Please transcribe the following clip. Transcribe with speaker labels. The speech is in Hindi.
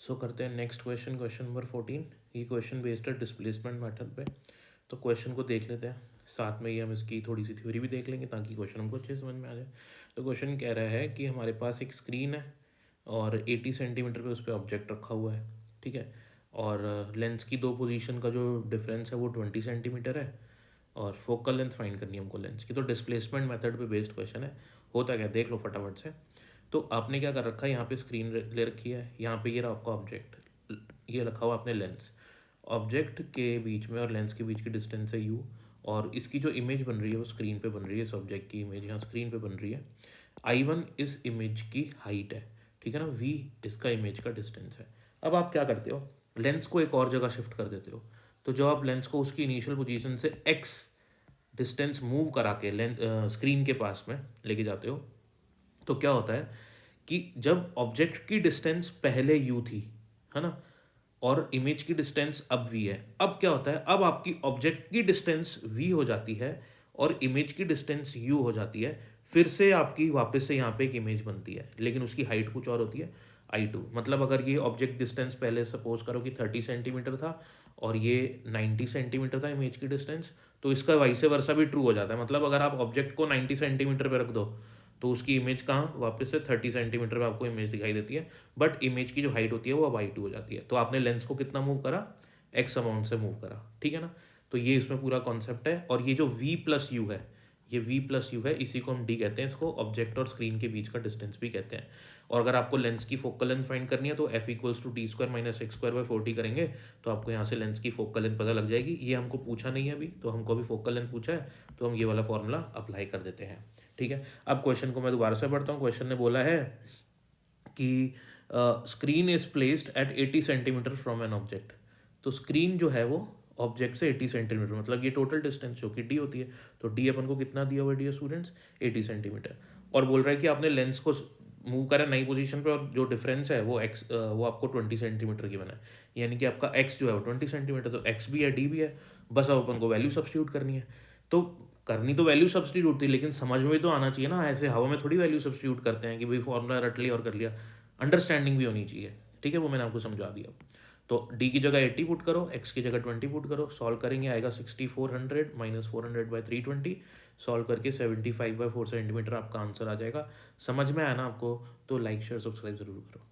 Speaker 1: सो करते हैं नेक्स्ट क्वेश्चन, क्वेश्चन नंबर 14। ये क्वेश्चन बेस्ड है डिस्प्लेसमेंट मेथड पे। तो क्वेश्चन को देख लेते हैं, साथ में ही हम इसकी थोड़ी सी थ्योरी भी देख लेंगे ताकि क्वेश्चन हमको अच्छे से समझ में आ जाए। तो क्वेश्चन कह रहा है कि हमारे पास एक स्क्रीन है और 80 सेंटीमीटर पे उस पर ऑब्जेक्ट रखा हुआ है, ठीक है। और लेंस की दो पोजीशन का जो डिफरेंस है वो 20 सेंटीमीटर है, और फोकल लेंथ फाइंड करनी है हमको लेंस की। तो डिस्प्लेसमेंट मेथड पे बेस्ड क्वेश्चन है। होता क्या, देख लो फटाफट से। तो आपने क्या कर रखा है, यहाँ पे स्क्रीन ले रखी है, यहाँ पे ये रहा आपका ऑब्जेक्ट, ये रखा हुआ आपने लेंस। ऑब्जेक्ट के बीच में और लेंस के बीच की डिस्टेंस है यू, और इसकी जो इमेज बन रही है वो स्क्रीन पे बन रही है। इस ऑब्जेक्ट की इमेज यहाँ स्क्रीन पे बन रही है। I1 इस इमेज की हाइट है, ठीक है ना। V इसका इमेज का डिस्टेंस है। अब आप क्या करते हो, लेंस को एक और जगह शिफ्ट कर देते हो। तो जब आप लेंस को उसकी इनिशियल पोजीशन से x डिस्टेंस मूव करा के लेंस स्क्रीन के पास में लेके जाते हो, तो क्या होता है कि जब ऑब्जेक्ट की डिस्टेंस पहले u थी, है ना, और इमेज की डिस्टेंस अब v है, अब क्या होता है, अब आपकी ऑब्जेक्ट की डिस्टेंस v हो जाती है और इमेज की डिस्टेंस u हो जाती है। फिर से आपकी वापस से यहाँ पे एक इमेज बनती है, लेकिन उसकी हाइट कुछ और होती है, I2। मतलब अगर ये ऑब्जेक्ट डिस्टेंस पहले सपोज करो कि 30 सेंटीमीटर था और ये 90 सेंटीमीटर था इमेज की डिस्टेंस, तो इसका वाइस वर्सा भी ट्रू हो जाता है। मतलब अगर आप ऑब्जेक्ट को 90 सेंटीमीटर पे रख दो तो उसकी इमेज कहाँ वापस से 30 सेंटीमीटर पे आपको इमेज दिखाई देती है, बट इमेज की जो हाइट होती है वो अब I2 हो जाती है। तो आपने लेंस को कितना मूव करा, एक्स अमाउंट से मूव करा, ठीक है ना। तो ये इसमें पूरा कॉन्सेप्ट है। और ये जो V प्लस यू है, ये V प्लस यू है, इसी को हम D कहते हैं। इसको ऑब्जेक्ट और स्क्रीन के बीच का डिस्टेंस भी कहते हैं। और अगर आपको लेंस की फोकल लेंथ फाइंड करनी है तो F equals to t square minus x square by 40 करेंगे, तो आपको यहाँ से लेंस की फोकल लेंथ पता लग जाएगी। ये हमको पूछा नहीं है अभी, तो हमको अभी फोकल लेंथ पूछा है, तो हम ये वाला फॉर्मूला अप्लाई कर देते हैं, ठीक है। अब क्वेश्चन को मैं दोबारा से पढ़ता हूँ। क्वेश्चन ने बोला है कि screen is placed at 80 centimetre from an object. तो स्क्रीन जो है वो ऑब्जेक्ट से 80 सेंटीमीटर, मतलब ये टोटल डिस्टेंस जो कि डी होती है। तो डी अपन को कितना दिया हुआ डी स्टूडेंट्स, 80 सेंटीमीटर। और बोल रहा है कि आपने लेंस को मूव करा नई पोजीशन पे और जो डिफरेंस है वो एक्स वो आपको 20 सेंटीमीटर की बना है, यानी कि आपका एक्स जो है वो 20 सेंटीमीटर। तो एक्स भी है डी भी है, बस अब अपन को वैल्यू सब्स्टिट्यूट करनी है। तो करनी तो वैल्यू सब्स्टिट्यूट थी, लेकिन समझ में भी तो आना चाहिए ना, ऐसे हवा में थोड़ी वैल्यू सब्स्टिट्यूट करते हैं कि भाई फॉर्मूला रट लिया और कर लिया। अंडरस्टैंडिंग भी होनी चाहिए, ठीक है, वो मैंने आपको समझा दिया। तो डी की जगह 80 पुट करो, एक्स की जगह 20 पुट करो, सॉल्व करेंगे आएगा 6400 माइनस 400 बाई 320। सॉल्व करके 75/4 सेंटीमीटर आपका आंसर आ जाएगा। समझ में आया ना आपको, तो लाइक शेयर सब्सक्राइब जरूर करो।